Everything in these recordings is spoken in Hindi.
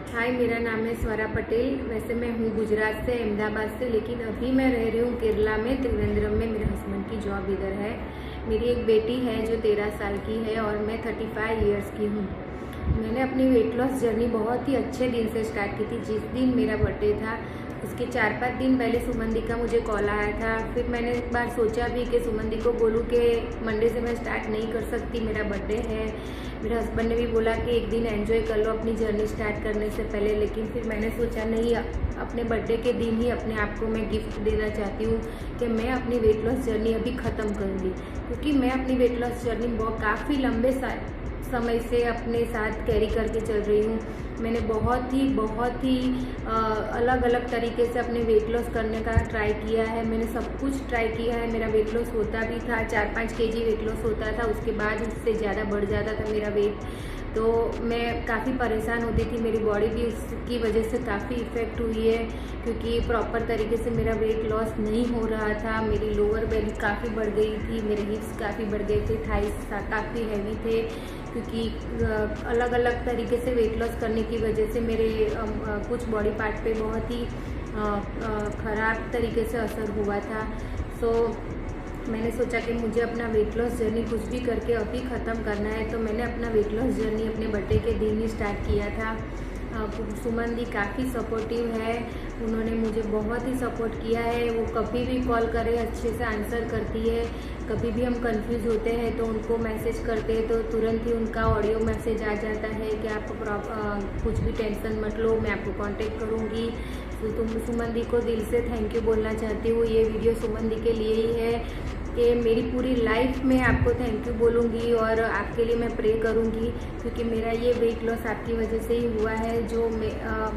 हाय, मेरा नाम है स्वरा पटेल। वैसे मैं हूँ गुजरात से, अहमदाबाद से, लेकिन अभी मैं रह रही हूँ केरला में, त्रिवेंद्रम में। मेरे हस्बैंड की जॉब इधर है। मेरी एक बेटी है जो 13 साल की है और मैं 35 इयर्स की हूँ। मैंने अपनी वेट लॉस जर्नी बहुत ही अच्छे दिन से स्टार्ट की थी। जिस दिन मेरा बर्थडे था उसके 4-5 दिन पहले सुमन दी का मुझे कॉल आया था। फिर मैंने एक बार सोचा भी कि सुमन दी को बोलूँ कि मंडे से मैं स्टार्ट नहीं कर सकती, मेरा बर्थडे है। मेरे हस्बैंड ने भी बोला कि एक दिन एंजॉय कर लो अपनी जर्नी स्टार्ट करने से पहले, लेकिन फिर मैंने सोचा नहीं, अपने बर्थडे के दिन ही अपने आप को मैं गिफ्ट देना चाहती हूँ कि मैं अपनी वेट लॉस जर्नी अभी ख़त्म करूँगी। क्योंकि मैं अपनी वेट लॉस जर्नी काफ़ी लंबे समय से अपने साथ कैरी करके चल रही हूँ। मैंने बहुत ही अलग अलग तरीके से अपने वेट लॉस करने का ट्राई किया है। मैंने सब कुछ ट्राई किया है। मेरा वेट लॉस होता भी था, 4-5 केजी वेट लॉस होता था, उसके बाद उससे ज़्यादा बढ़ जाता था मेरा वेट। तो मैं काफ़ी परेशान होती थी, मेरी बॉडी भी उसकी वजह से काफ़ी इफ़ेक्ट हुई है, क्योंकि प्रॉपर तरीके से मेरा वेट लॉस नहीं हो रहा था। मेरी लोअर बेली काफ़ी बढ़ गई थी, मेरे हिप्स काफ़ी बढ़ गए थे, थाइस काफ़ी हैवी थे, क्योंकि अलग अलग तरीके से वेट लॉस करने की वजह से मेरे कुछ बॉडी पार्ट पे बहुत ही ख़राब तरीके से असर हुआ था। सो मैंने सोचा कि मुझे अपना वेट लॉस जर्नी कुछ भी करके अभी ख़त्म करना है। तो मैंने अपना वेट लॉस जर्नी अपने बर्थडे के दिन ही स्टार्ट किया था। सुमन दी काफ़ी सपोर्टिव है, उन्होंने मुझे बहुत ही सपोर्ट किया है। वो कभी भी कॉल करे अच्छे से आंसर करती है। कभी भी हम कंफ्यूज होते हैं तो उनको मैसेज करते हैं तो तुरंत ही उनका ऑडियो मैसेज आ जाता है कि आप कुछ भी टेंशन मत लो, मैं आपको कांटेक्ट करूँगी। तो सुमन दी को दिल से थैंक यू बोलना चाहती हूँ। ये वीडियो सुमन दी के लिए ही है कि मेरी पूरी लाइफ में आपको थैंक यू बोलूँगी और आपके लिए मैं प्रे करूँगी, क्योंकि मेरा ये वेट लॉस आपकी वजह से ही हुआ है, जो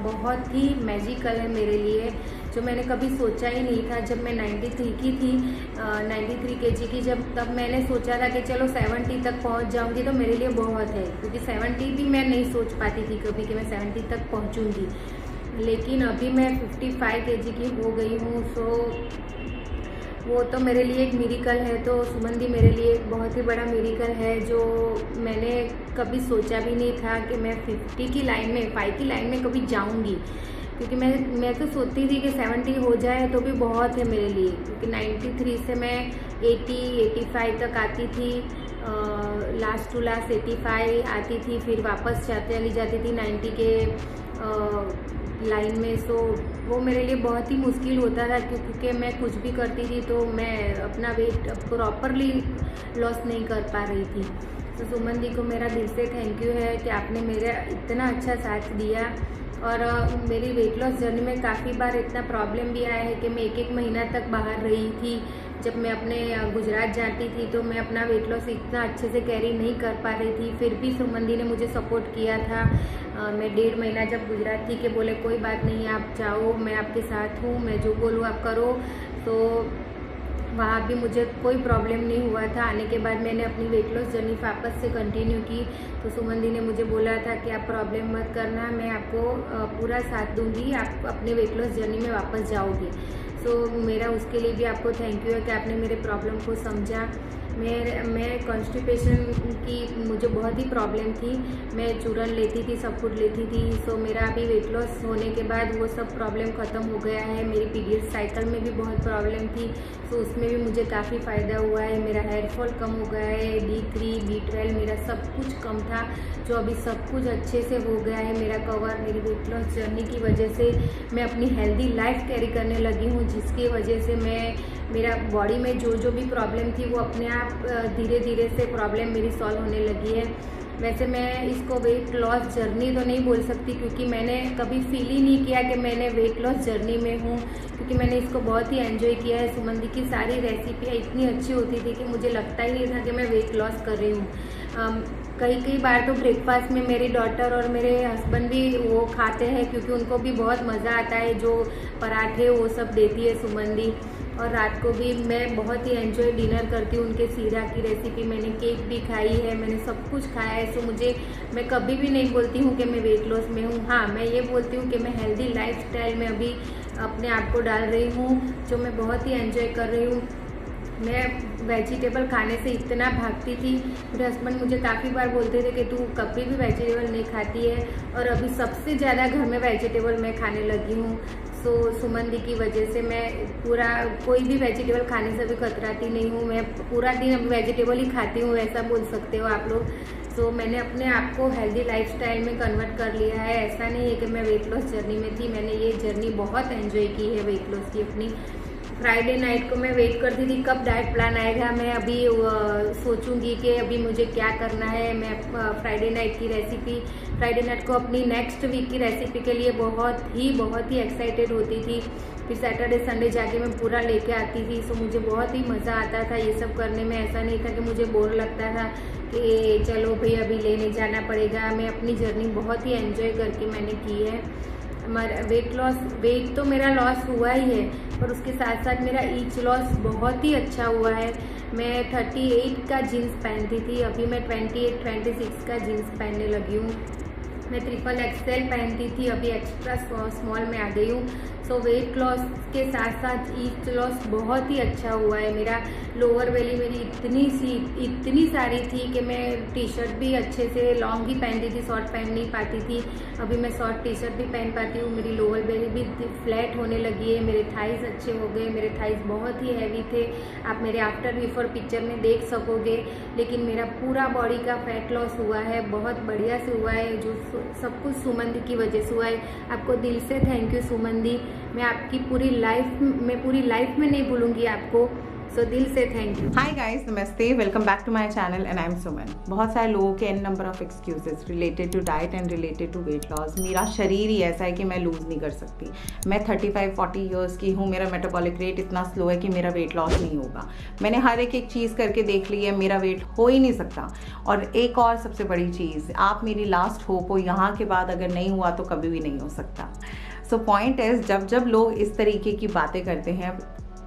बहुत ही मैजिकल है मेरे लिए, जो मैंने कभी सोचा ही नहीं था। जब मैं 93 की थी, 93 केजी की, तब मैंने सोचा था कि चलो 70 तक पहुंच जाऊंगी तो मेरे लिए बहुत है, क्योंकि 70 भी मैं नहीं सोच पाती थी कभी कि मैं 70 तक पहुंचूंगी। लेकिन अभी मैं 55 केजी की हो गई हूँ। सो वो तो मेरे लिए एक मिरेकल है। तो सुमन दी मेरे लिए एक बहुत ही बड़ा मिरेकल है, जो मैंने कभी सोचा भी नहीं था कि मैं 50 की लाइन में, 5 की लाइन में कभी जाऊंगी। क्योंकि मैं तो सोचती थी कि 70 हो जाए तो भी बहुत है मेरे लिए, क्योंकि 93 से मैं 85 तक आती थी, लास्ट टू लास्ट 85 आती थी, फिर वापस चली जाती थी 90 के लाइन में। सो वो मेरे लिए बहुत ही मुश्किल होता था, क्योंकि मैं कुछ भी करती थी तो मैं अपना वेट प्रॉपरली लॉस नहीं कर पा रही थी। तो सुमन दी को मेरा दिल से थैंक यू है कि आपने मेरा इतना अच्छा साथ दिया। और मेरी वेट लॉस जर्नी में काफ़ी बार इतना प्रॉब्लम भी आया है कि मैं 1-1 महीना तक बाहर रही थी। जब मैं अपने गुजरात जाती थी तो मैं अपना वेट लॉस इतना अच्छे से कैरी नहीं कर पा रही थी, फिर भी सुमन दी ने मुझे सपोर्ट किया था। मैं 1.5 महीना जब गुजरात थी, कि बोले कोई बात नहीं, आप जाओ, मैं आपके साथ हूँ, मैं जो बोलूँ आप करो। तो वहाँ भी मुझे कोई प्रॉब्लम नहीं हुआ था। आने के बाद मैंने अपनी वेट लॉस जर्नी वापस से कंटिन्यू की। तो सुमन दी ने मुझे बोला था कि आप प्रॉब्लम मत करना, मैं आपको पूरा साथ दूंगी, आप अपने वेट लॉस जर्नी में वापस जाओगे। सो मेरा उसके लिए भी आपको थैंक यू है कि आपने मेरे प्रॉब्लम को समझा। मैं कॉन्स्टिपेशन की मुझे बहुत ही प्रॉब्लम थी, मैं चूरन लेती थी, सब कुछ लेती थी। सो मेरा अभी वेट लॉस होने के बाद वो सब प्रॉब्लम ख़त्म हो गया है। मेरी पीरियड साइकिल में भी बहुत प्रॉब्लम थी, तो उसमें भी मुझे काफ़ी फ़ायदा हुआ है। मेरा हेयर फॉल कम हो गया है, D3 B12 मेरा सब कुछ कम था, जो अभी सब कुछ अच्छे से हो गया है मेरा कवर। मेरी वेट लॉस जर्नी की वजह से मैं अपनी हेल्दी लाइफ कैरी करने लगी हूँ, जिसकी वजह से मेरा बॉडी में जो भी प्रॉब्लम थी वो अपने आप धीरे धीरे से प्रॉब्लम मेरी सॉल्व होने लगी है। वैसे मैं इसको वेट लॉस जर्नी तो नहीं बोल सकती, क्योंकि मैंने कभी फील ही नहीं किया कि मैंने वेट लॉस जर्नी में हूँ, क्योंकि मैंने इसको बहुत ही एंजॉय किया है। सुमन दी की सारी रेसिपियाँ इतनी अच्छी होती थी कि मुझे लगता ही नहीं था कि मैं वेट लॉस कर रही हूँ। कई बार तो ब्रेकफास्ट में मेरी डॉटर और मेरे हस्बैंड भी वो खाते हैं, क्योंकि उनको भी बहुत मज़ा आता है, जो पराठे वो सब देती है सुमन दी। और रात को भी मैं बहुत ही एंजॉय डिनर करती हूँ। उनके सीरा की रेसिपी, मैंने केक भी खाई है, मैंने सब कुछ खाया है। सो मैं कभी भी नहीं बोलती हूँ कि मैं वेट लॉस में हूँ। हाँ, मैं ये बोलती हूँ कि मैं हेल्दी लाइफस्टाइल में अभी अपने आप को डाल रही हूँ, जो मैं बहुत ही एंजॉय कर रही हूँ। मैं वेजिटेबल खाने से इतना भागती थी, मेरे हस्बैंड मुझे काफ़ी बार बोलते थे कि तू कभी भी वेजिटेबल नहीं खाती है, और अभी सबसे ज़्यादा घर में वेजिटेबल मैं खाने लगी हूँ। सो सुमन दी की वजह से मैं पूरा कोई भी वेजिटेबल खाने से भी कतराती नहीं हूँ, मैं पूरा दिन अब वेजिटेबल ही खाती हूँ, ऐसा बोल सकते हो आप लोग। सो मैंने अपने आप को हेल्दी लाइफस्टाइल में कन्वर्ट कर लिया है। ऐसा नहीं है कि मैं वेट लॉस जर्नी में थी, मैंने ये जर्नी बहुत एंजॉय की है वेट लॉस की अपनी। फ्राइडे नाइट को मैं वेट करती थी कब डाइट प्लान आएगा, मैं अभी सोचूंगी कि अभी मुझे क्या करना है। मैं फ्राइडे नाइट की रेसिपी, फ्राइडे नाइट को अपनी नेक्स्ट वीक की रेसिपी के लिए बहुत ही एक्साइटेड होती थी। फिर सैटरडे संडे जाके मैं पूरा लेके आती थी। सो मुझे बहुत ही मज़ा आता था ये सब करने में। ऐसा नहीं था कि मुझे बोर लगता था कि चलो भाई अभी लेने जाना पड़ेगा। मैं अपनी जर्नी बहुत ही एंजॉय करके मैंने की है। हमारा वेट तो मेरा लॉस हुआ ही है, पर उसके साथ साथ मेरा ईच लॉस बहुत ही अच्छा हुआ है। मैं 38 का जीन्स पहनती थी, अभी मैं 28-26 का जीन्स पहनने लगी हूँ। मैं XXL पहनती थी, अभी एक्स्ट्रा स्मॉल में आ गई हूँ। सो वेट लॉस के साथ साथ ईच लॉस बहुत ही अच्छा हुआ है मेरा। लोअर बेली मेरी इतनी सारी थी कि मैं टी शर्ट भी अच्छे से लॉन्ग ही पहनती थी, शॉर्ट पहन नहीं पाती थी। अभी मैं शॉर्ट टी शर्ट भी पहन पाती हूँ। मेरी लोअर बेली भी फ्लैट होने लगी है, मेरे थाइज अच्छे हो गए। मेरे थाइज बहुत ही हैवी थे, आप मेरे आफ्टर बिफोर पिक्चर में देख सकोगे। लेकिन मेरा पूरा बॉडी का फैट लॉस हुआ है, बहुत बढ़िया से हुआ है, जो सब कुछ सुमन दी की वजह से हुआ है। आपको दिल से थैंक यू सुमन दी। मैं आपकी पूरी लाइफ में नहीं भूलूंगी आपको। सो दिल से थैंक यू। हाय गाइस, नमस्ते, welcome back to my channel and I am Suman. बहुत सारे लोगों के an number of excuses related to diet and related to weight loss. मेरा शरीर ही ऐसा है कि मैं लूज़ नहीं कर सकती। मैं 35-40 ईयर्स की हूँ, मेरा मेटाबॉलिक रेट इतना स्लो है कि मेरा वेट लॉस नहीं होगा। मैंने हर एक चीज़ करके देख ली है, मेरा वेट हो ही नहीं सकता। और एक और सबसे बड़ी चीज़, आप मेरी लास्ट होप हो, यहाँ के बाद अगर नहीं हुआ तो कभी भी नहीं हो सकता। सो पॉइंट इज, जब लोग इस तरीके की बातें करते हैं,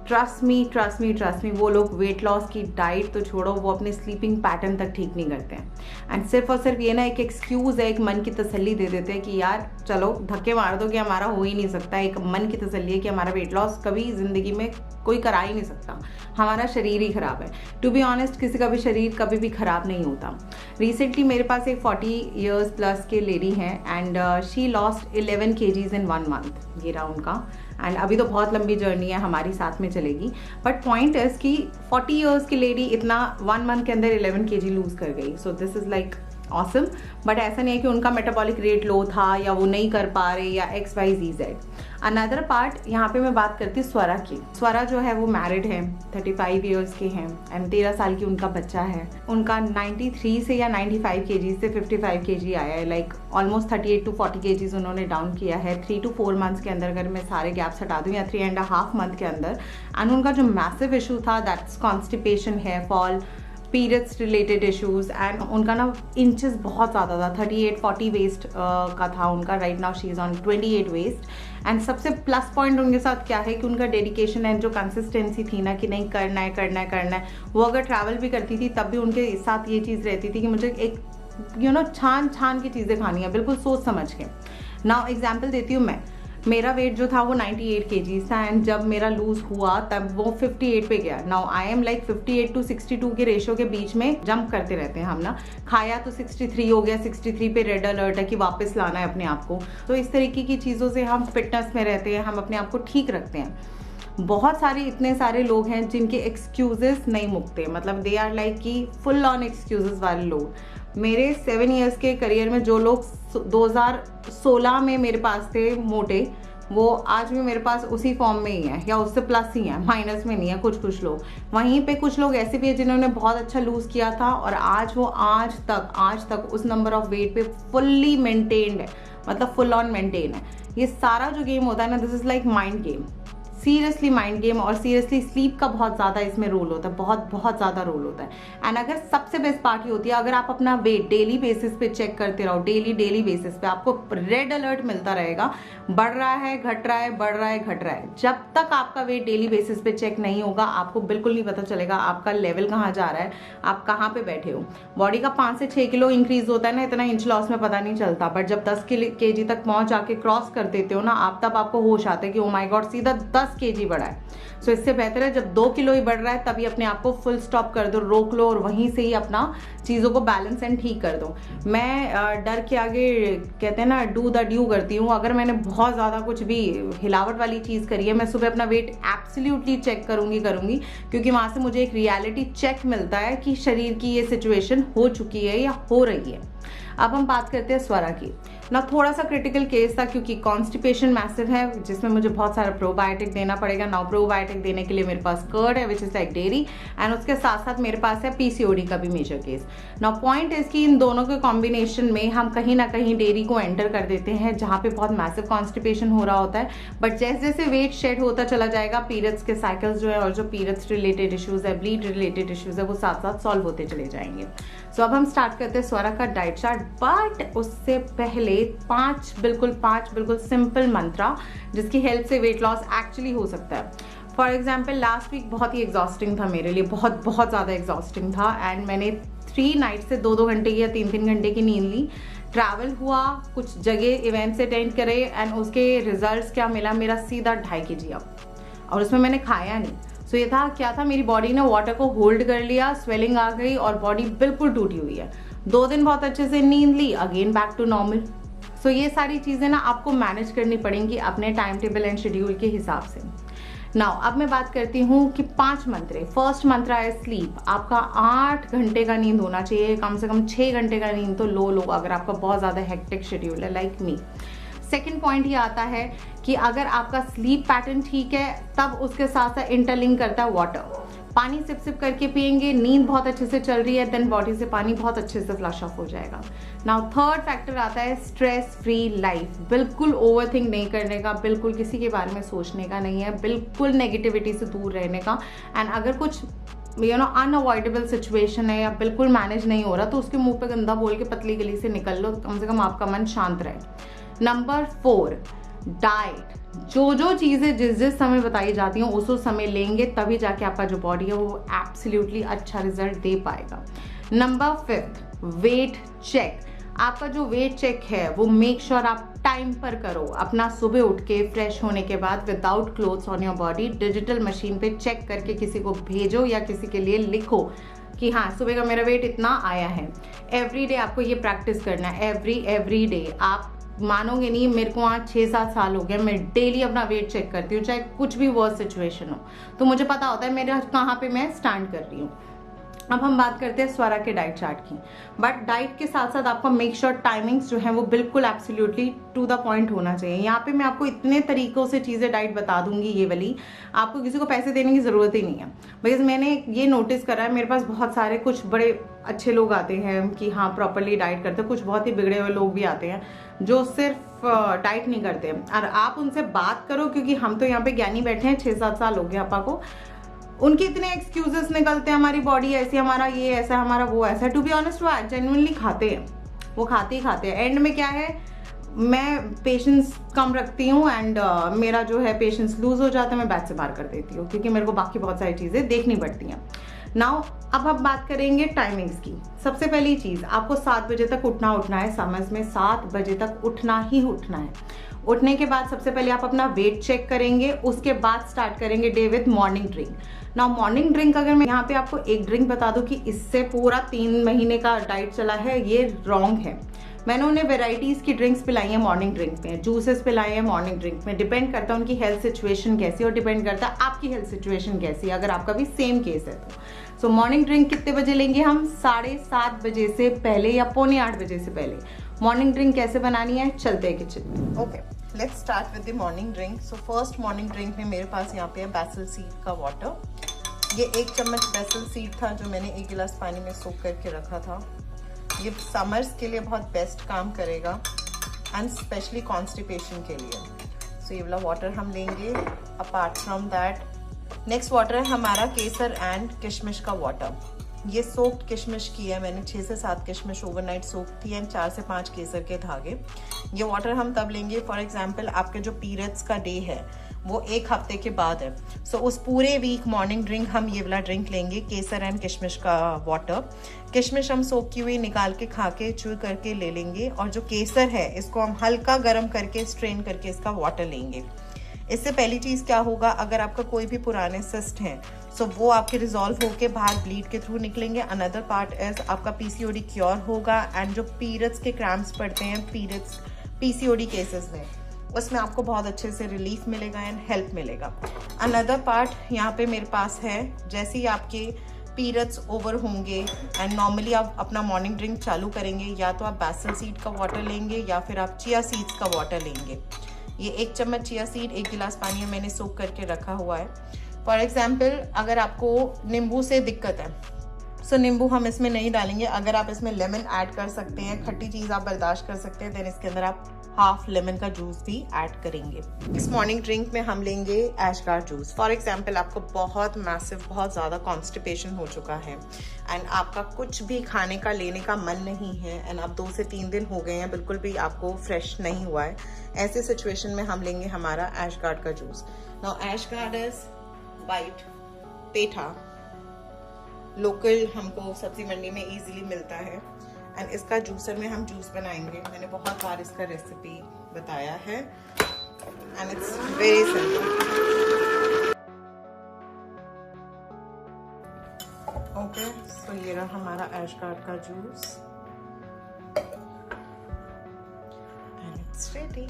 ट्रस्ट मी, वो लोग वेट लॉस की डाइट तो छोड़ो, वो अपने स्लीपिंग पैटर्न तक ठीक नहीं करते हैं। एंड सिर्फ और सिर्फ ये ना एक एक्सक्यूज़ है, एक मन की तसल्ली दे देते हैं कि यार चलो धक्के मार दो कि हमारा हो ही नहीं सकता। एक मन की तसल्ली है कि हमारा वेट लॉस कभी ज़िंदगी में कोई करा ही नहीं सकता, हमारा शरीर ही ख़राब है। टू बी ऑनेस्ट, किसी का भी शरीर कभी भी ख़राब नहीं होता। रिसेंटली मेरे पास एक 40 ईयर्स प्लस के लेडी हैं and she lost 11 kgs in 1 month। ये रहा उनका। एंड अभी तो बहुत लंबी जर्नी है, हमारी साथ में चलेगी। बट पॉइंट इज कि 40 ईयर्स की लेडी इतना 1 month के अंदर 11 kg लूज़ कर गई। So this is like awesome. But ऐसा नहीं है कि उनका मेटाबॉलिक रेट लो था या वो नहीं कर पा रहे या XYZ। अनदर पार्ट, यहाँ पे मैं बात करती हूँ स्वरा की। स्वरा जो है वो मैरिड है, 35 ईयर्स के हैं एंड 13 साल की उनका बच्चा है। उनका 93 से या 95 kg से 55 kg आया है, लाइक ऑलमोस्ट 38 to 40 kgs उन्होंने डाउन किया है 3 to 4 months के अंदर। अगर मैं सारे गैप्स हटा दूँ, या 3.5 month के अंदर। एंड उनका जो मैसिव इशू था that's constipation, hair fall, periods related issues. And उनका ना इंचेस बहुत ज़्यादा था, 38-40 वेस्ट का था उनका। Right now she is on 28 waist. And सबसे प्लस पॉइंट उनके साथ क्या है कि उनका डेडिकेशन एंड जो कंसिस्टेंसी थी ना कि नहीं करना है। वो अगर ट्रैवल भी करती थी तब भी उनके साथ ये चीज़ रहती थी कि मुझे एक छान की चीज़ें खानी है, बिल्कुल सोच समझ के। नाउ एग्जाम्पल देती हूँ मैं, मेरा वेट जो था वो 98 kgs था एंड जब मेरा लूज हुआ तब वो 58 पे गया। Now I am like 58 to 62 के रेशियो के बीच में जंप करते रहते हैं हम ना। खाया तो 63 हो गया, 63 पे रेड अलर्ट है कि वापस लाना है अपने आप को। तो इस तरीके की चीज़ों से हम फिटनेस में रहते हैं, हम अपने आप को ठीक रखते हैं। बहुत सारे इतने सारे लोग हैं जिनके एक्सक्यूजेस नहीं मुकते, मतलब दे आर लाइक कि फुल ऑन एक्सक्यूजेस वाले लोग। मेरे 7 ईयर्स के करियर में जो लोग 2016 में मेरे पास थे मोटे, वो आज भी मेरे पास उसी फॉर्म में ही है या उससे प्लस ही है, माइनस में नहीं है कुछ लोग। वहीं पे कुछ लोग ऐसे भी हैं जिन्होंने बहुत अच्छा लूज़ किया था और आज वो आज तक उस नंबर ऑफ वेट पे फुल्ली मेंटेन्ड है, मतलब फुल ऑन मेंटेन है। ये सारा जो गेम होता है ना, this is like mind game, seriously mind game. और सीरियसली स्लीप का बहुत ज़्यादा इसमें रोल होता है, बहुत ज़्यादा रोल होता है। एंड अगर सबसे बेस्ट पार्ट ये होती है, अगर आप अपना वेट डेली बेसिस पे चेक करते रहो, डेली बेसिस पे आपको रेड अलर्ट मिलता रहेगा, बढ़ रहा है घट रहा है, बढ़ रहा है घट रहा है। जब तक आपका वेट डेली बेसिस पे चेक नहीं होगा, आपको बिल्कुल नहीं पता चलेगा आपका लेवल कहाँ जा रहा है, आप कहाँ पे बैठे हो। बॉडी का 5 से 6 किलो इंक्रीज होता है ना, इतना इंच लॉस में पता नहीं चलता। बट जब 10 kg तक पहुंच आके क्रॉस कर देते हो ना आप, तब आपको होश आता है कि ओ माय गॉड, सीधा 10 kg बढ़ा है। सो इससे बेहतर है जब 2 किलो ही बढ़ रहा है तभी अपने आप को फुल स्टॉप कर दो, रोक लो और वहीं से ही अपना चीज़ों को बैलेंस एंड ठीक कर दो। मैं डर के आगे कहते हैं ना डू द ड्यू करती हूँ। अगर मैंने बहुत ज़्यादा कुछ भी हिलावट वाली चीज़ करी है, मैं सुबह अपना वेट एब्सोल्युटली चेक करूँगी क्योंकि वहाँ से मुझे एक रियलिटी चेक मिलता है कि शरीर की ये सिचुएशन हो चुकी है या हो रही है। अब हम बात करते हैं स्वरा की ना। थोड़ा सा क्रिटिकल केस था क्योंकि कॉन्स्टिपेशन मैसिव है जिसमें मुझे बहुत सारा प्रोबायोटिक देना पड़ेगा। नाउ प्रोबायोटिक देने के लिए मेरे पास कर्ड है which is like dairy, and उसके साथ साथ मेरे पास है पीसीओडी का भी major case. Now point is कि इन दोनों के कॉम्बिनेशन में हम कहीं ना कहीं डेयरी को एंटर कर देते हैं जहाँ पे बहुत मैसिव कॉन्स्टिपेशन हो रहा होता है। बट जैसे जैसे वेट शेड होता चला जाएगा, पीरियड्स के साइकिल्स जो है और जो पीरियड्स रिलेटेड इश्यूज है, ब्लीड रिलेटेड इश्यूज है, वो साथ साथ सॉल्व होते चले जाएंगे। सो अब हम स्टार्ट करते हैं स्वरा का डाइट चार्ट, बट उससे पहले 5 बिल्कुल सिंपल मंत्रा जिसकी हेल्प से वेट लॉस एक्चुअली हो सकता है। फॉर एग्जाम्पल लास्ट वीक बहुत ही एग्जॉस्टिंग था मेरे लिए, बहुत ज़्यादा एग्जॉस्टिंग था, एंड मैंने 3 नाइट से 2-2 घंटे की या 3-3 घंटे की नींद ली। ट्रैवल हुआ, कुछ जगह इवेंट्स अटेंड करे, एंड उसके रिजल्ट्स क्या मिला, मेरा सीधा 2.5 kg अब, और उसमें मैंने खाया नहीं। सो ये था क्या था, मेरी बॉडी ने वाटर को होल्ड कर लिया, स्वेलिंग आ गई और बॉडी बिल्कुल टूटी हुई है। 2 दिन बहुत अच्छे से नींद ली, अगेन बैक टू नॉर्मल। सो ये सारी चीज़ें ना आपको मैनेज करनी पड़ेंगी अपने टाइम टेबल एंड शेड्यूल के हिसाब से। नाउ अब मैं बात करती हूँ कि 5 मंत्रे। फर्स्ट मंत्रा है स्लीप। आपका 8 घंटे का नींद होना चाहिए, कम से कम 6 घंटे का नींद तो लो अगर आपका बहुत ज़्यादा हेक्टिक शेड्यूल है लाइक मी। सेकेंड पॉइंट ये आता है कि अगर आपका स्लीप पैटर्न ठीक है तब उसके साथ साथ इंटरलिंक करता है वाटर। पानी सिप सिप करके पिएंगे, नींद बहुत अच्छे से चल रही है, देन बॉडी से पानी बहुत अच्छे से फ्लश ऑफ हो जाएगा। नाउ थर्ड फैक्टर आता है स्ट्रेस फ्री लाइफ। बिल्कुल ओवरथिंक नहीं करने का, बिल्कुल किसी के बारे में सोचने का नहीं है, बिल्कुल नेगेटिविटी से दूर रहने का। एंड अगर कुछ अनअवॉइडेबल सिचुएशन है या बिल्कुल मैनेज नहीं हो रहा तो उसके मुंह पे गंदा बोल के पतली गली से निकल लो, कम से कम आपका मन शांत रहे। Number 4 diet. जो चीज़ें जिस समय बताई जाती हैं उस समय लेंगे तभी जाके आपका जो बॉडी है वो एब्सोल्युटली अच्छा रिजल्ट दे पाएगा। Number 5 weight check. आपका जो वेट चेक है वो मेक श्योर आप टाइम पर करो। अपना सुबह उठ के फ्रेश होने के बाद without clothes on your body digital machine पे चेक करके किसी को भेजो या किसी के लिए लिखो कि हाँ सुबह का मेरा वेट इतना आया है। एवरी डे आपको ये प्रैक्टिस करना है, एवरी डे। आप मानोगे नहीं, मेरे को आज 6-7 साल हो गए, मैं डेली अपना वेट चेक करती हूँ, चाहे कुछ भी वर्स्ट सिचुएशन हो, तो मुझे पता होता है मेरे कहाँ पे मैं स्टैंड कर रही हूँ। अब हम बात करते हैं स्वरा के डाइट चार्ट की। बट डाइट के साथ साथ आपका मेक श्योर टाइमिंग्स जो है वो बिल्कुल एब्सोल्युटली टू द पॉइंट होना चाहिए। यहाँ पे मैं आपको इतने तरीकों से चीज़ें डाइट बता दूंगी, ये वाली आपको किसी को पैसे देने की ज़रूरत ही नहीं है। बिकॉज मैंने ये नोटिस करा है, मेरे पास बहुत सारे कुछ बड़े अच्छे लोग आते हैं कि हाँ प्रॉपरली डाइट करते हैं, कुछ बहुत ही बिगड़े हुए लोग भी आते हैं जो सिर्फ डाइट नहीं करते। और आप उनसे बात करो, क्योंकि हम तो यहाँ पे ज्ञानी बैठे हैं, 6-7 साल हो गए आपा को, उनके इतने एक्सक्यूजेस निकलते हैं, हमारी बॉडी ऐसी, हमारा ये ऐसा, हमारा वो ऐसा। टू बी ऑनेस्ट वो जेन्युइनली खाते हैं, वो खाते ही खाते हैं। एंड में क्या है, मैं पेशेंस कम रखती हूँ एंड मेरा जो है पेशेंस लूज हो जाता है, मैं बैच से बाहर कर देती हूँ क्योंकि मेरे को बाकी बहुत सारी चीज़ें देखनी पड़ती हैं। नाउ अब हम बात करेंगे टाइमिंग्स की। सबसे पहली चीज़, आपको 7 बजे तक उठना है, समझ में 7 बजे तक उठना ही उठना है। उठने के बाद सबसे पहले आप अपना वेट चेक करेंगे, उसके बाद स्टार्ट करेंगे day with morning drink. Now morning drink अगर मैं यहाँ पे आपको एक ड्रिंक बता दूं कि इससे पूरा 3 महीने का डाइट चला है, ये रॉन्ग है। मैंने उन्हें वेराइटीज़ की ड्रिंक्स पिलाई हैं मॉर्निंग ड्रिंक में, जूसेस पिलाए हैं मॉर्निंग ड्रिंक में। डिपेंड करता है उनकी हेल्थ सिचुएशन कैसी और डिपेंड करता है आपकी हेल्थ सिचुएशन कैसी है, अगर आपका भी सेम केस है तो। सो मॉर्निंग ड्रिंक कितने बजे लेंगे हम? 7:30 बजे से पहले या 7:45 बजे से पहले। मॉर्निंग ड्रिंक कैसे बनानी है, चलते हैं किचन में। Okay, let's start with the morning drink. So first morning drink में मेरे पास यहाँ पे है बैसल सीड का वाटर। ये 1 चम्मच बैसल सीड था जो मैंने 1 गिलास पानी में सोक करके रखा था। ये समर्स के लिए बहुत बेस्ट काम करेगा एंड स्पेशली कॉन्स्टिपेशन के लिए। सो ये वाला वाटर हम लेंगे। Apart from that next water है हमारा केसर एंड किशमिश का वाटर। ये सोक्ड किशमिश की है मैंने, 6 से 7 किशमिश ओवरनाइट सोक थी एंड 4 से 5 केसर के धागे। ये वाटर हम तब लेंगे, फॉर एग्जांपल आपके जो पीरियड्स का डे है वो 1 हफ्ते के बाद है। सो उस पूरे वीक मॉर्निंग ड्रिंक हम ये वाला ड्रिंक लेंगे, केसर एंड किशमिश का वाटर। किशमिश हम सोक की हुई निकाल के खा के च्यू करके ले लेंगे, और जो केसर है इसको हम हल्का गर्म करके स्ट्रेन करके इसका वाटर लेंगे। इससे पहली चीज़ क्या होगा, अगर आपका कोई भी पुराने सिस्ट हैं सो वो आपके रिजॉल्व होके बाहर ब्लीड के थ्रू निकलेंगे। अनदर पार्ट इज आपका पीसीओडी क्योर होगा एंड जो पीरियड्स के क्रैम्प्स पड़ते हैं पीरियड्स पीसीओडी केसेस में, उसमें आपको बहुत अच्छे से रिलीफ मिलेगा एंड हेल्प मिलेगा। अनदर पार्ट यहाँ पे मेरे पास है, जैसे ही आपके पीरियड्स ओवर होंगे एंड नॉर्मली आप अपना मॉर्निंग ड्रिंक चालू करेंगे, या तो आप बैसल सीड का वाटर लेंगे या फिर आप चिया सीड्स का वाटर लेंगे। ये 1 चम्मच चिया सीड 1 गिलास पानी में मैंने सोक करके रखा हुआ है। फॉर एग्जाम्पल अगर आपको नींबू से दिक्कत है सो नींबू हम इसमें नहीं डालेंगे। अगर आप इसमें लेमन ऐड कर सकते हैं, खट्टी चीज़ आप बर्दाश्त कर सकते हैं, देन इसके अंदर आप हाफ लेमन का जूस भी ऐड करेंगे। इस मॉर्निंग ड्रिंक में हम लेंगे ऐशगार्ड जूस। फॉर एग्जाम्पल आपको बहुत मैसिव बहुत ज़्यादा कॉन्स्टिपेशन हो चुका है एंड आपका कुछ भी खाने का लेने का मन नहीं है एंड आप 2 से 3 दिन हो गए हैं बिल्कुल भी आपको फ्रेश नहीं हुआ है, ऐसे सिचुएशन में हम लेंगे हमारा ऐशगार्ड का juice. Now ash gourd is white petha, local हमको सब्जी मंडी में इजीली मिलता है एंड इसका जूसर में हम जूस बनाएंगे। मैंने बहुत बार इसका रेसिपी बताया है and it's very simple. Okay, so ये रहा हमारा ऐशगार्ड का juice and it's ready.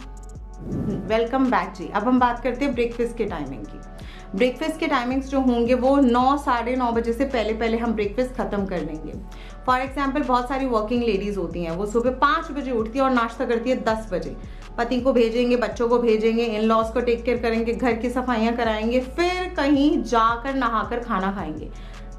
Welcome back जी। अब हम बात करते हैं ब्रेकफास्ट के टाइमिंग की। ब्रेकफास्ट के टाइमिंग्स जो होंगे वो 9 साढ़े 9 बजे से पहले हम ब्रेकफास्ट खत्म कर लेंगे। फॉर एग्जाम्पल बहुत सारी वर्किंग लेडीज होती हैं, वो सुबह 5 बजे उठती है और नाश्ता करती है 10 बजे। पति को भेजेंगे, बच्चों को भेजेंगे, इन लॉज को टेक केयर करेंगे, घर की सफाइयां कराएंगे, फिर कहीं जाकर नहाकर खाना खाएंगे।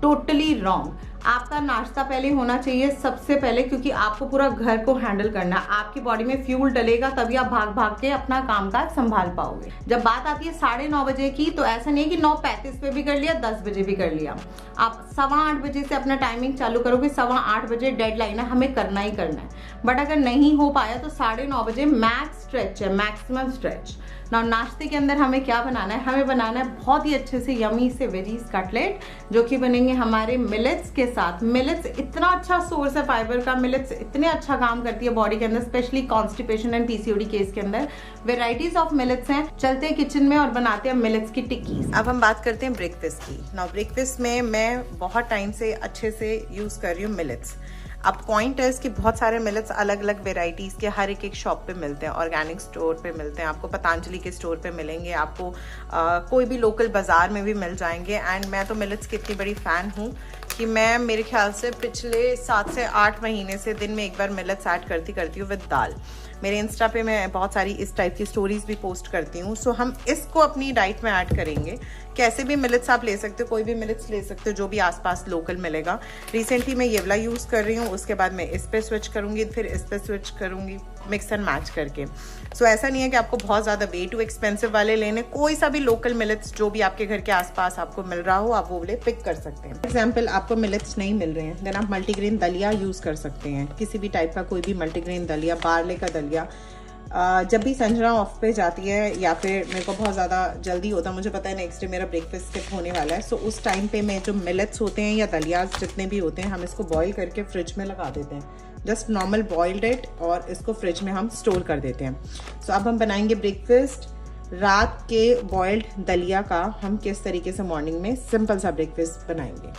Totally wrong. आपका नाश्ता पहले होना चाहिए सबसे पहले, क्योंकि आपको पूरा घर को हैंडल करना है। आपकी बॉडी में फ्यूल डलेगा तभी आप भाग भाग के अपना कामकाज संभाल पाओगे। जब बात आती है 9:30 बजे की, तो ऐसा नहीं है कि 9:35 पे भी कर लिया, 10 बजे भी कर लिया। आप 7:15 बजे से अपना टाइमिंग चालू करोगे, 8:15 बजे डेडलाइन है, हमें करना ही करना है। बट अगर नहीं हो पाया तो 9:30 बजे मैक्स स्ट्रेच है, मैक्सिमम स्ट्रेच। नाउ नाश्ते के अंदर हमें क्या बनाना है, हमें बनाना है बहुत ही अच्छे से यमी से वेजीज कटलेट, जो कि बनेंगे हमारे मिलेट्स के साथ। मिलेट्स इतना अच्छा सोर्स है फाइबर का, मिलेट्स इतने अच्छा काम करती है बॉडी के अंदर, specially constipation and PCOD case के अंदर। वेराइटीज ऑफ मिलेट्स हैं। चलते हैं किचन में और बनाते हैं मिलेट्स की टिक्कीज। अब हम बात करते हैं ब्रेकफास्ट की। नाउ ब्रेकफास्ट में मैं बहुत टाइम से अच्छे से यूज कर रही हूँ मिलेट्स। अब पॉइंट है कि बहुत सारे मिलेट्स अलग अलग वेराइटीज़ के हर एक शॉप पे मिलते हैं, ऑर्गेनिक स्टोर पे मिलते हैं, आपको पतंजलि के स्टोर पे मिलेंगे, आपको कोई भी लोकल बाज़ार में भी मिल जाएंगे। एंड मैं तो मिलेट्स की इतनी बड़ी फ़ैन हूँ कि मैं मेरे ख्याल से पिछले 7 से 8 महीने से दिन में एक बार मिलेट्स ऐड करती हूँ विद दाल। मेरे इंस्टा पे मैं बहुत सारी इस टाइप की स्टोरीज भी पोस्ट करती हूँ। सो हम इसको अपनी डाइट में ऐड करेंगे। कैसे भी मिलेट्स आप ले सकते हो, कोई भी मिलेट्स ले सकते हो जो भी आसपास लोकल मिलेगा। रिसेंटली मैं ये वाला यूज़ कर रही हूँ, उसके बाद मैं इस पे स्विच करूँगी, फिर इस पे स्विच करूँगी, मिक्स एंड मैच करके। सो ऐसा नहीं है कि आपको बहुत ज़्यादा वे टू एक्सपेंसिव वाले लेने, कोई सा भी लोकल मिलेट्स जो भी आपके घर के आसपास आपको मिल रहा हो आप वो वाले पिक कर सकते हैं। फॉर एग्जाम्पल आपको मिलेट्स नहीं मिल रहे हैं, देन आप मल्टीग्रेन दलिया यूज़ कर सकते हैं। किसी भी टाइप का कोई भी मल्टीग्रेन दलिया, बारले का दलिया। जब भी संजना ऑफ पे जाती है या फिर मेरे को बहुत ज़्यादा जल्दी होता है, मुझे पता है नेक्स्ट डे मेरा ब्रेकफास्ट स्किप होने वाला है, सो उस टाइम पे मैं जो मिलेट्स होते हैं या दलियाज जितने भी होते हैं, हम इसको बॉईल करके फ्रिज में लगा देते हैं। जस्ट नॉर्मल बॉइल्ड इट और इसको फ्रिज में हम स्टोर कर देते हैं। सो अब हम बनाएंगे ब्रेकफास्ट। रात के बॉइल्ड दलिया का हम किस तरीके से मॉर्निंग में सिंपल सा ब्रेकफास्ट बनाएंगे।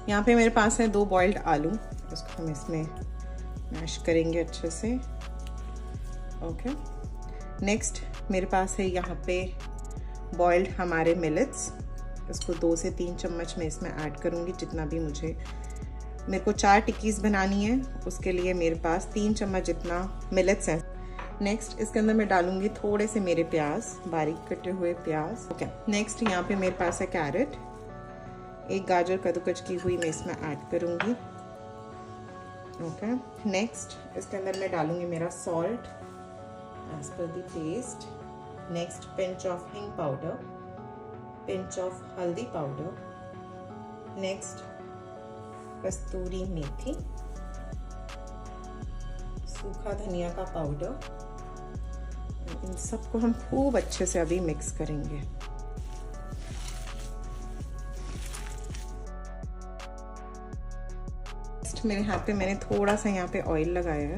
यहाँ पे मेरे पास है 2 बॉइल्ड आलू, उसको हम इसमें मैश करेंगे अच्छे से। ओके, नेक्स्ट मेरे पास है यहाँ पे बॉइल्ड हमारे मिलेट्स, इसको 2 से 3 चम्मच मैं इसमें ऐड करूँगी, जितना भी मेरे को 4 टिक्कीज़ बनानी है, उसके लिए मेरे पास 3 चम्मच जितना मिलेट्स है। नेक्स्ट इसके अंदर मैं डालूंगी थोड़े से मेरे प्याज, बारीक कटे हुए प्याज। ओके, नेक्स्ट यहाँ पे मेरे पास है कैरेट, 1 गाजर कद्दूकस की हुई मैं इसमें ऐड करूँगी। ओके, नेक्स्ट इसके अंदर मैं डालूंगी मेरा salt as per the taste. Next, pinch of hing powder, pinch of haldi powder. Next, कस्तूरी मेथी, सूखा धनिया का पाउडर। इन सबको हम खूब अच्छे से अभी मिक्स करेंगे। मेरे हाथ पे मैंने थोड़ा सा यहाँ पे ऑयल लगाया है,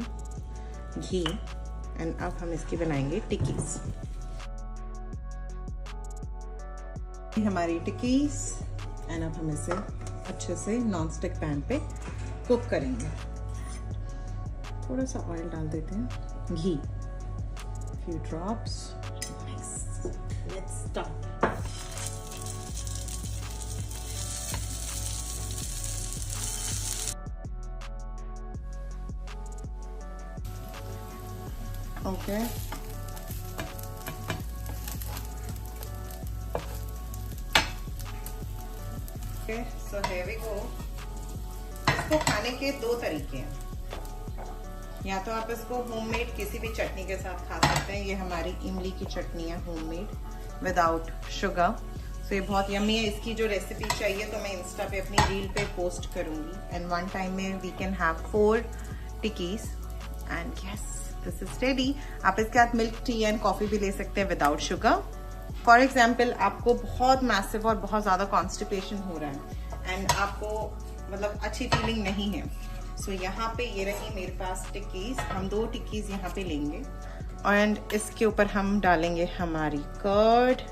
घी, एंड अब हम इसकी बनाएंगे टिक्कीज। हमारी टिक्कीज एंड अब हम इसे अच्छे से नॉन स्टिक पैन पे कुक करेंगे। थोड़ा सा ऑयल डाल देते हैं, घी, few drops. Nice. Let's start. Okay. Okay, so here we go. इसको खाने के दो तरीके हैं, या तो आप इसको होममेड किसी भी चटनी के साथ खा सकते हैं। ये हमारी इमली की चटनी है होममेड विदाउट शुगर, तो ये बहुत यम्मी है। इसकी जो रेसिपी चाहिए तो मैं इंस्टा पे अपनी रील पे पोस्ट करूंगी। एंड वन टाइम में we can have 4 tikkis and yes this is ready. आप इसके साथ मिल्क टी एंड कॉफी भी ले सकते हैं विदाउट शुगर। फॉर एग्जाम्पल आपको बहुत मैसिव और बहुत ज़्यादा कॉन्स्टिपेशन हो रहा है एंड आपको मतलब अच्छी फीलिंग नहीं है, सो यहाँ पे ये रही मेरे पास टिक्कीज। हम 2 टिक्कीज यहाँ पे लेंगे एंड इसके ऊपर हम डालेंगे हमारी कर्ड।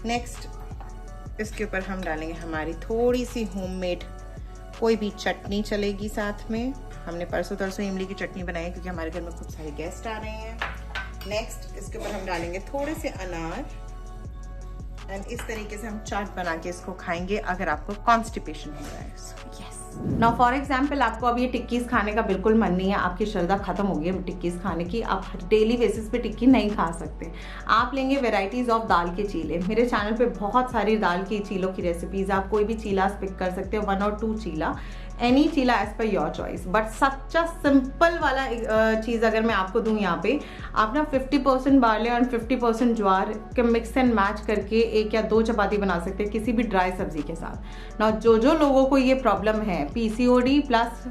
नेक्स्ट इसके ऊपर हम डालेंगे हमारी थोड़ी सी होममेड कोई भी चटनी चलेगी साथ में। हमने परसों तरसों इमली की चटनी बनाई है क्योंकि हमारे घर में खूब सारे गेस्ट आ रहे हैं। नेक्स्ट इसके ऊपर हम डालेंगे थोड़े से अनार एंड इस तरीके से हम चाट बना के इसको खाएंगे अगर आपको कॉन्स्टिपेशन हो रहा है। नाउ फॉर एग्जाम्पल आपको अब ये टिक्कीज खाने का बिल्कुल मन नहीं है, आपकी श्रद्धा खत्म हो गई है टिक्कीज खाने की, आप डेली बेसिस पे टिक्की नहीं खा सकते। आप लेंगे वेराइटीज ऑफ दाल के चीले। मेरे चैनल पे बहुत सारी दाल की चीलों की रेसिपीज, आप कोई भी चीला पिक कर सकते हो, 1 और 2 चीला, any cheela as per your choice. But such a simple वाला चीज़ अगर मैं आपको दूं, यहाँ पे आप ना 50% बार्ले और 50% ज्वार के मिक्स एंड मैच करके 1 या 2 चपाती बना सकते हैं किसी भी ड्राई सब्जी के साथ। ना जो लोगों को ये प्रॉब्लम है PCOD प्लस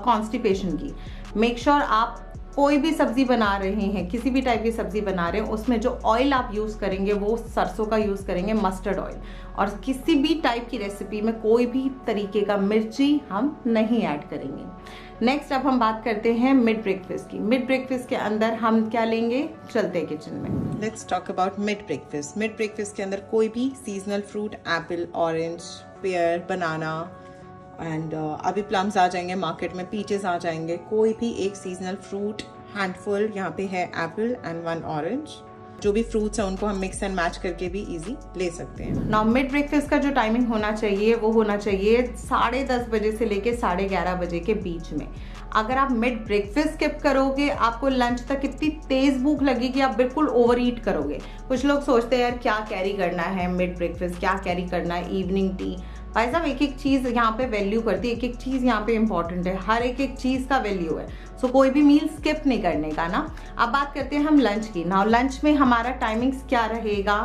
कॉन्स्टिपेशन की, मेक श्योर आप कोई भी सब्जी बना रहे हैं, किसी भी टाइप की सब्जी बना रहे हैं, उसमें जो ऑयल आप यूज करेंगे वो सरसों का यूज करेंगे, मस्टर्ड ऑयल। और किसी भी टाइप की रेसिपी में कोई भी तरीके का मिर्ची हम नहीं ऐड करेंगे। नेक्स्ट अब हम बात करते हैं मिड ब्रेकफास्ट की। मिड ब्रेकफास्ट के अंदर हम क्या लेंगे, चलते हैं किचन में। Let's talk about mid breakfast. Mid breakfast के अंदर कोई भी seasonal fruit, Apple, orange, pair, banana and अभी प्लम्स आ जाएंगे मार्केट में, पीचेस आ जाएंगे, कोई भी एक सीजनल फ्रूट हैंडफुल, यहाँ पे है एप्पल एंड 1 ऑरेंज। जो भी फ्रूट्स हैं उनको हम मिक्स एंड मैच करके भी इजी ले सकते हैं। नाउ मिड ब्रेकफास्ट का जो टाइमिंग होना चाहिए वो होना चाहिए 10:30 बजे से लेके 11:30 बजे के बीच में। अगर आप मिड ब्रेकफास्ट स्किप करोगे, आपको लंच तक इतनी तेज भूख लगेगी, आप बिल्कुल ओवर ईट करोगे। कुछ लोग सोचते हैं यार क्या कैरी करना है मिड ब्रेकफास्ट, क्या कैरी करना है, इवनिंग टी। भाई साहब एक चीज यहाँ पे वैल्यू करती है, एक चीज यहाँ पे इंपॉर्टेंट है, हर एक चीज का वैल्यू है। सो कोई भी मील स्किप नहीं करने का ना। अब बात करते हैं हम लंच की। नाउ लंच में हमारा टाइमिंग्स क्या रहेगा,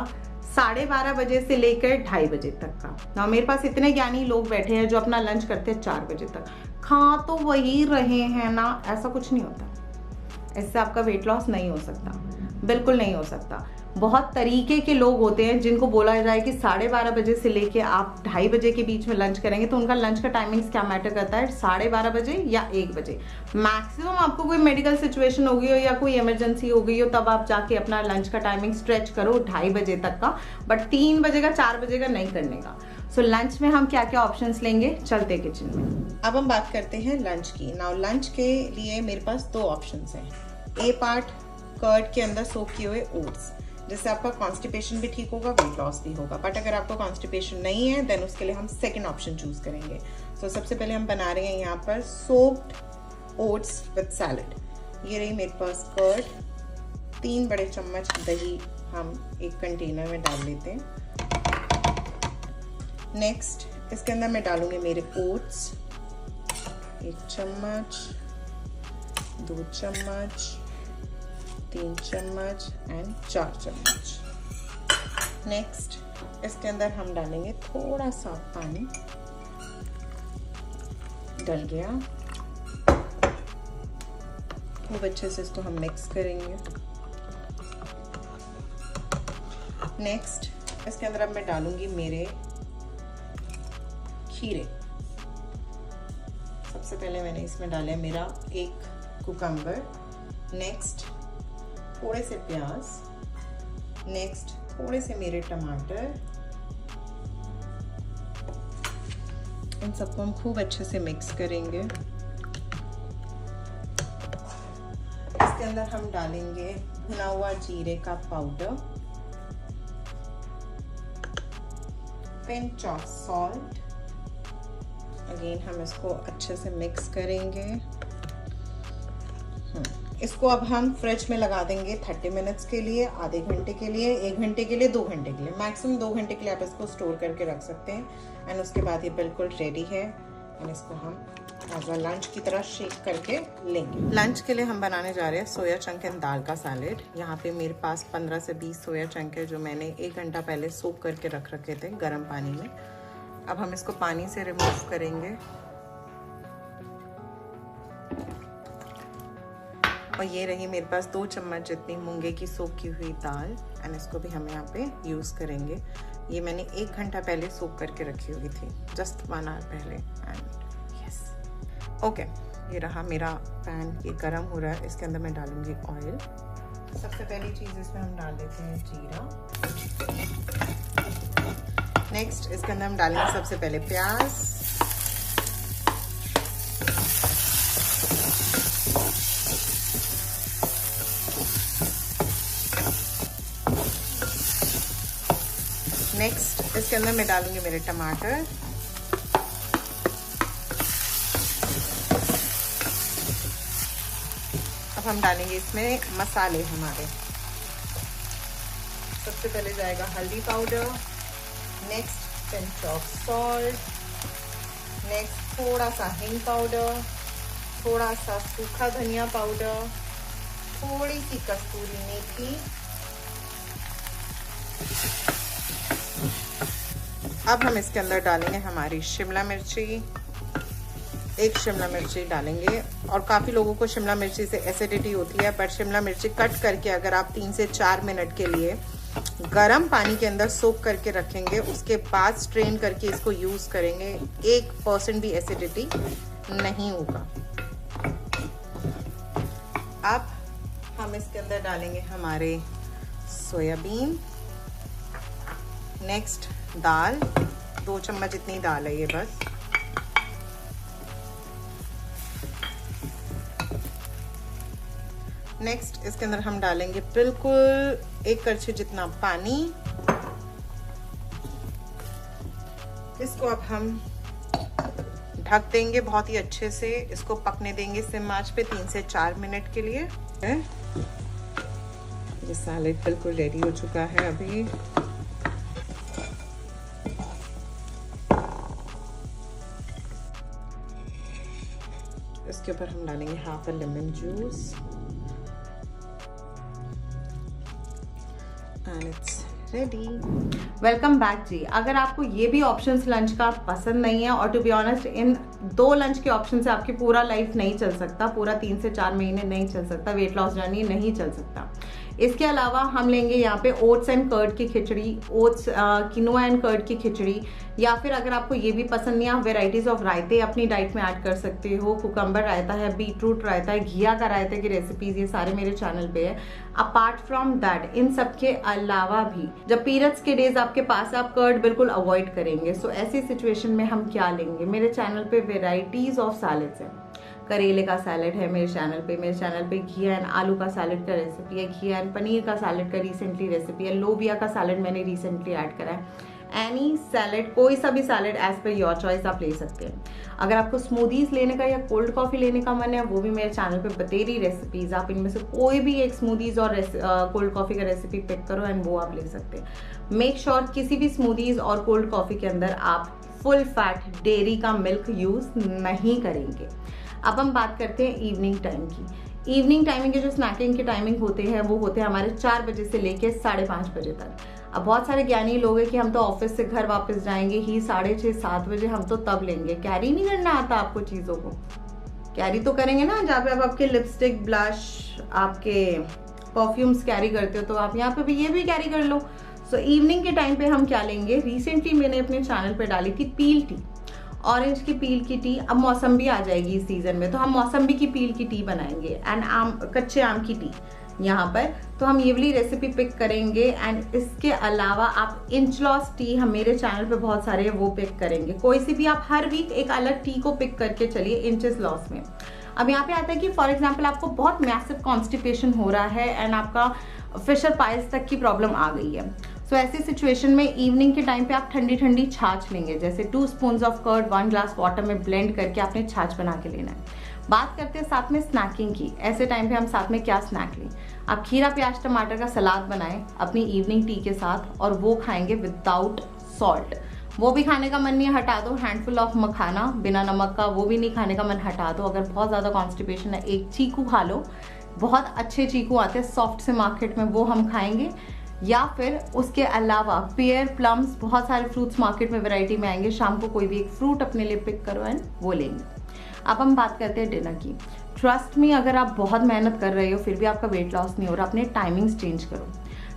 12:30 बजे से लेकर 2:30 बजे तक का। नाउ मेरे पास इतने ज्ञानी लोग बैठे हैं जो अपना लंच करते हैं 4 बजे तक। खा तो वही रहे हैं ना, ऐसा कुछ नहीं होता। इससे आपका वेट लॉस नहीं हो सकता, बिल्कुल नहीं हो सकता। बहुत तरीके के लोग होते हैं जिनको बोला जाए कि 12:30 बजे से लेके आप 2:30 बजे के बीच में लंच करेंगे, तो उनका लंच का टाइमिंग्स क्या मैटर करता है, 12:30 बजे या 1 बजे। मैक्सिमम आपको कोई मेडिकल सिचुएशन हो गई हो या कोई इमरजेंसी हो गई हो तब आप जाके अपना लंच का टाइमिंग स्ट्रेच करो 2:30 बजे तक का, बट 3 बजे का 4 बजे का नहीं करने का। सो लंच में हम क्या क्या ऑप्शंस लेंगे, चलते किचन में। अब हम बात करते हैं लंच की। नाउ लंच के लिए मेरे पास 2 ऑप्शंस हैं। ए पार्ट कर्ड के अंदर सोक किए हुए ओट्स, जिससे आपका कॉन्स्टिपेशन भी ठीक होगा, वेट लॉस भी होगा। बट अगर आपको कॉन्स्टिपेशन नहीं है देन उसके लिए हम सेकंड ऑप्शन चूज करेंगे। सो सबसे पहले हम बना रहे हैं यहाँ पर सोक्ड ओट्स विद सैलेड। ये रही मेरे पास कर्ड, 3 बड़े चम्मच दही हम एक कंटेनर में डाल लेते हैं। नेक्स्ट इसके अंदर मैं डालूंगी मेरे ओट्स, 1 चम्मच, 2 चम्मच, 3 चम्मच एंड 4 चम्मच। नेक्स्ट इसके अंदर हम डालेंगे थोड़ा सा पानी, डल गया, खूब अच्छे से इसको हम मिक्स करेंगे। नेक्स्ट इसके अंदर अब मैं डालूंगी मेरे खीरे। सबसे पहले मैंने इसमें डाला मेरा 1 कुकम्बर। नेक्स्ट थोड़े से प्याज, नेक्स्ट थोड़े से मेरे टमाटर, इन सबको हम खूब अच्छे से मिक्स करेंगे। इसके अंदर हम डालेंगे भुना हुआ जीरे का powder, pinch of salt. Again हम इसको अच्छे से मिक्स करेंगे। इसको अब हम फ्रिज में लगा देंगे 30 मिनट्स के लिए, आधे घंटे के लिए, 1 घंटे के लिए, 2 घंटे के लिए, मैक्सिमम 2 घंटे के लिए आप इसको स्टोर करके रख सकते हैं। एंड उसके बाद ये बिल्कुल रेडी है। एंड इसको हम एज अ लंच की तरह शेक करके लेंगे। लंच के लिए हम बनाने जा रहे हैं सोया चंक एंड दाल का सैलेड। यहाँ पे मेरे पास 15 से 20 सोया चंक है जो मैंने 1 घंटा पहले सोक करके रख रखे थे गर्म पानी में। अब हम इसको पानी से रिमूव करेंगे। और ये रही मेरे पास 2 चम्मच जितनी मूंगे की सोक की हुई दाल। एंड इसको भी हम यहाँ पे यूज़ करेंगे। ये मैंने 1 घंटा पहले सोक करके रखी हुई थी, जस्ट 1 आवर पहले। एंड यस, ओके, ये रहा मेरा पैन, ये गर्म हो रहा है। इसके अंदर मैं डालूंगी ऑयल। सबसे पहली चीज़ इसमें हम डाल देते हैं जीरा। नेक्स्ट इसके अंदर हम डालेंगे सबसे पहले प्याज, नेक्स्ट इसके अंदर मैं डालूंगी मेरे टमाटर, अब हम डालेंगे इसमें मसाले हमारे। सबसे पहले जाएगा हल्दी powder, next pinch of salt, next थोड़ा सा हिंग पाउडर, थोड़ा सा सूखा धनिया पाउडर, थोड़ी सी कस्तूरी मेथी। अब हम इसके अंदर डालेंगे हमारी शिमला मिर्ची, 1 शिमला मिर्ची डालेंगे। और काफ़ी लोगों को शिमला मिर्ची से एसिडिटी होती है, बट शिमला मिर्ची कट करके अगर आप 3 से 4 मिनट के लिए गर्म पानी के अंदर सोक करके रखेंगे, उसके बाद स्ट्रेन करके इसको यूज़ करेंगे, 1% भी एसिडिटी नहीं होगा। अब हम इसके अंदर डालेंगे हमारे सोयाबीन, नेक्स्ट दाल, 2 चम्मच इतनी दाल है ये बस। नेक्स्ट इसके अंदर हम डालेंगे बिल्कुल 1 कड़छी जितना पानी। इसको अब हम ढक देंगे बहुत ही अच्छे से, इसको पकने देंगे सिम आंच पे 3 से 4 मिनट के लिए। ये सैलेड बिल्कुल रेडी हो चुका है अभी। इसके ऊपर हम डालेंगे half a lemon juice and it's ready. Welcome back जी। अगर आपको ये भी ऑप्शंस लंच का पसंद नहीं है, और टू बी ऑनेस्ट इन 2 लंच के ऑप्शन से आपकी पूरा लाइफ नहीं चल सकता, पूरा 3 से 4 महीने नहीं चल सकता, वेट लॉस जर्नी नहीं चल सकता। इसके अलावा हम लेंगे यहाँ पे ओट्स एंड कर्ड की खिचड़ी, ओट्स किनोआ एंड कर्ड की खिचड़ी, या फिर अगर आपको ये भी पसंद नहीं, आप वेराइटीज ऑफ रायते अपनी डाइट में ऐड कर सकते हो। कुकम्बर रायता है, बीटरूट रायता है, घिया का रायते की रेसिपीज ये सारे मेरे चैनल पे है। अपार्ट फ्रॉम दैट, इन सब के अलावा भी जब पीरियड्स के डेज आपके पास, आप कर्ड बिल्कुल अवॉइड करेंगे। सो ऐसी सिचुएशन में हम क्या लेंगे, मेरे चैनल पे वेराइटीज ऑफ सैलेड्स हैं। करेले का सैलेड है मेरे चैनल पे घिया एंड आलू का सैलेड का रेसिपी है, घिया एंड पनीर का सैलेड का रिसेंटली रेसिपी है, लोबिया का सैलेड मैंने रिसेंटली ऐड करा है। एनी सैलेड, कोई सा भी salad as per your choice आप ले सकते हैं। अगर आपको स्मूदीज लेने का या कोल्ड कॉफी लेने का मन है, वो भी मेरे चैनल पे बतेरी रेसिपीज, आप इनमें से कोई भी एक स्मूदीज और कोल्ड कॉफी का रेसिपी पिक करो एंड वो आप ले सकते हैं। मेक श्योर किसी भी स्मूदीज और कोल्ड कॉफी के अंदर आप फुल फैट डेयरी का मिल्क यूज नहीं करेंगे। अब हम बात करते हैं इवनिंग टाइम की। इवनिंग टाइमिंग के जो स्नैकिंग के टाइमिंग होते हैं वो होते हैं हमारे 4 बजे से लेके 5:30 बजे तक। अब बहुत सारे ज्ञानी लोग हैं कि हम तो ऑफिस से घर वापस जाएंगे ही 6:30-7 बजे, हम तो तब लेंगे। कैरी नहीं करना आता आपको चीज़ों को, कैरी तो करेंगे ना, जहाँ पे आप आपके लिपस्टिक, ब्लश, आपके परफ्यूम्स कैरी करते हो, तो आप यहाँ पे भी ये भी कैरी कर लो। सो इवनिंग के टाइम पे हम क्या लेंगे, रिसेंटली मैंने अपने चैनल पे डाली थी पील टी, ऑरेंज की पील की टी। अब मौसम्बी आ जाएगी इस सीजन में, तो हम मौसम्बी की पील की टी बनाएंगे एंड कच्चे आम की टी। यहाँ पर। तो हम ये वाली रेसिपी पिक करेंगे एंड इसके अलावा आप इंच लॉस टी, हम मेरे चैनल पे बहुत सारे हैं वो पिक करेंगे। कोई सी भी आप हर वीक एक अलग टी को पिक करके चलिए इंचेस लॉस में। अब यहाँ पे आता है कि फॉर एग्जाम्पल आपको बहुत मैसिव कॉन्स्टिपेशन हो रहा है एंड आपका फिशर पाइल्स तक की प्रॉब्लम आ गई है। सो ऐसी सिचुएशन में इवनिंग के टाइम पे आप ठंडी ठंडी छाछ लेंगे, जैसे 2 spoons of curd 1 glass water में ब्लेंड करके आपने छाछ बना के लेना है। बात करते हैं साथ में स्नैकिंग की। ऐसे टाइम पे हम साथ में क्या स्नैक लें? आप खीरा प्याज टमाटर का सलाद बनाएं अपनी इवनिंग टी के साथ और वो खाएंगे विदाउट सॉल्ट। वो भी खाने का मन नहीं है, हटा दो। हैंडफुल ऑफ मखाना बिना नमक का, वो भी नहीं खाने का मन, हटा दो। अगर बहुत ज़्यादा कॉन्स्टिपेशन है, एक चीकू खा लो, बहुत अच्छे चीकू आते हैं सॉफ्ट से मार्केट में, वो हम खाएंगे। या फिर उसके अलावा पेयर, प्लम्स, बहुत सारे फ्रूट्स मार्केट में वैरायटी में आएंगे। शाम को कोई भी एक फ्रूट अपने लिए पिक करो एंड वो लेंगे। अब हम बात करते हैं डिनर की। ट्रस्ट मी, अगर आप बहुत मेहनत कर रहे हो फिर भी आपका वेट लॉस नहीं हो रहा, अपने टाइमिंग्स चेंज करो।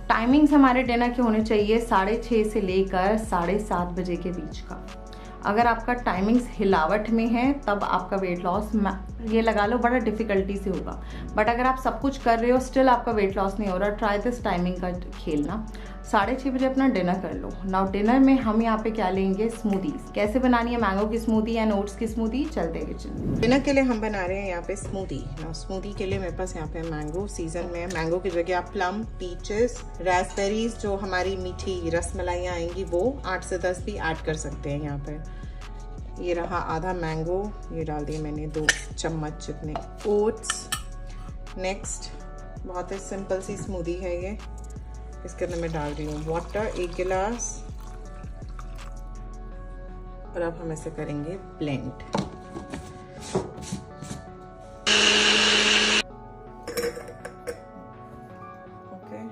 टाइमिंग्स हमारे डिनर के होने चाहिए 6:30 से लेकर 7:30 बजे के बीच का। अगर आपका टाइमिंग्स हिलावट में है तब आपका वेट लॉस ये लगा लो बड़ा डिफिकल्टी से होगा। बट अगर आप सब कुछ कर रहे हो स्टिल आपका वेट लॉस नहीं हो रहा, ट्राई दिस टाइमिंग का खेलना। 6:30 बजे अपना डिनर कर लो। नाउ डिनर में हम यहाँ पे क्या लेंगे? स्मूदीज। कैसे बनानी है मैंगो की स्मूदी या ओट्स की स्मूदी? चलते हैं किचन। डिनर के लिए हम बना रहे हैं यहाँ पे स्मूदी। नाउ स्मूदी के लिए मेरे पास यहाँ पे मैंगो सीजन में है। मैंगो की जगह आप प्लम, पीचेस, रास्पबेरीज, जो हमारी मीठी रसमलाइयाँ आएंगी वो 8 से 10 भी ऐड कर सकते हैं। यहाँ पे ये रहा आधा मैंगो, ये डाल दिए मैंने 2 चम्मच जितने ओट्स। नेक्स्ट बहुत ही सिंपल सी स्मूदी है ये। इसके अंदर मैं डाल रही हूँ वाटर 1 गिलास और अब हम इसे करेंगे blend. Okay,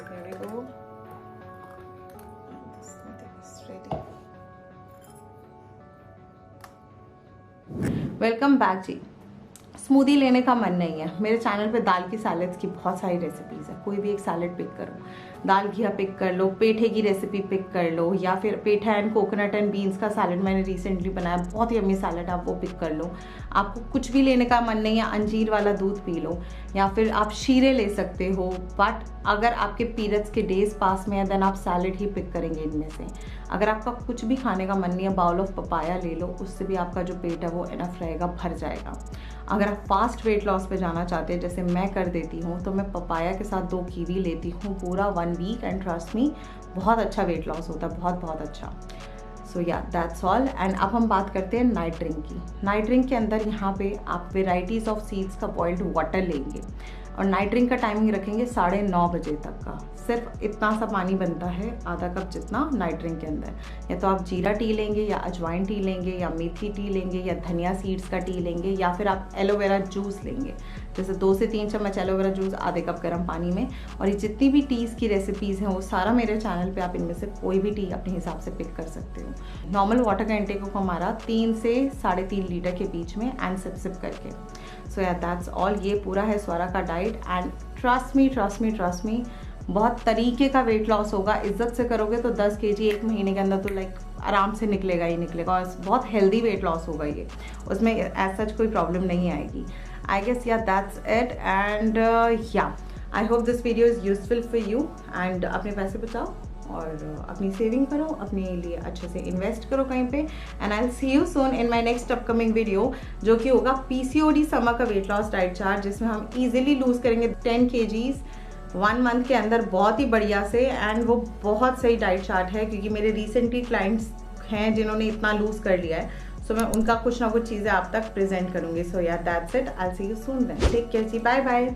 here we go. This is ready. Welcome back जी। स्मूदी लेने का मन नहीं है, मेरे चैनल पे दाल की सैलड्स की बहुत सारी रेसिपीज़ है। कोई भी एक सैलड पिक करो, दाल घिया पिक कर लो, पेठे की रेसिपी पिक कर लो, या फिर पेठा एंड कोकोनट एंड बीन्स का सैलड मैंने रिसेंटली बनाया, बहुत ही यम्मी सैलड, आप वो पिक कर लो। आपको कुछ भी लेने का मन नहीं है, अंजीर वाला दूध पी लो, या फिर आप शीरे ले सकते हो। बट अगर आपके पीरियड्स के डेज पास में है देन आप सैलड ही पिक करेंगे इनमें से। अगर आपका कुछ भी खाने का मन नहीं है, बाउल ऑफ पपाया ले लो, उससे भी आपका जो पेट है वो इनफ रहेगा, भर जाएगा। अगर आप फास्ट वेट लॉस पे जाना चाहते हैं जैसे मैं कर देती हूँ, तो मैं पपाया के साथ 2 कीवी लेती हूँ पूरा 1 वीक एंड ट्रस्ट मी बहुत अच्छा वेट लॉस होता है, बहुत बहुत अच्छा। सो या दैट्स ऑल। एंड अब हम बात करते हैं नाइट ड्रिंक की। नाइट ड्रिंक के अंदर यहाँ पे आप वेराइटीज़ ऑफ सीड्स का बॉइल्ड वाटर लेंगे और नाइट ड्रिंक का टाइमिंग रखेंगे 9:30 बजे तक का। सिर्फ इतना सा पानी बनता है, आधा कप जितना नाइट ड्रिंक के अंदर। या तो आप जीरा टी लेंगे, या अजवाइन टी लेंगे, या मेथी टी लेंगे, या धनिया सीड्स का टी लेंगे, या फिर आप एलोवेरा जूस लेंगे, जैसे 2 से 3 चम्मच एलोवेरा जूस आधे कप गर्म पानी में। और ये जितनी भी टीज़ की रेसिपीज़ हैं वो सारा मेरे चैनल पे आप इनमें से कोई भी टी अपने हिसाब से पिक कर सकते हो। नॉर्मल वाटर का इंटेक होगा हमारा 3 से 3.5 लीटर के बीच में एंड सिप करके। सो या दैट्स ऑल। ये पूरा है स्वरा का डाइट एंड ट्रस्ट मी बहुत तरीके का वेट लॉस होगा। इज्जत से करोगे तो 10 kg 1 महीने के अंदर तो लाइक आराम से निकलेगा ही निकलेगा, और बहुत हेल्दी वेट लॉस होगा ये, उसमें एज सच कोई प्रॉब्लम नहीं आएगी। आई गेस या दैट्स इट एंड या I hope this video is useful for you. And अपने पैसे बचाओ और अपनी सेविंग करो, अपने लिए अच्छे से इन्वेस्ट करो कहीं पे। And I will see you soon in my next upcoming video, जो कि होगा पीसीओडी समर का वेट लॉस डाइट चार्ट, जिसमें हम इजीली लूज करेंगे 10 kgs 1 मंथ के अंदर बहुत ही बढ़िया से। एंड वो बहुत सही डाइट चार्ट है क्योंकि मेरे रिसेंटली क्लाइंट्स हैं जिन्होंने इतना लूज कर लिया है, सो मैं उनका कुछ ना कुछ चीज़ें आप तक प्रेजेंट करूँगी। So yeah that's it, I will see you soon then, take care जी, बाय बाय।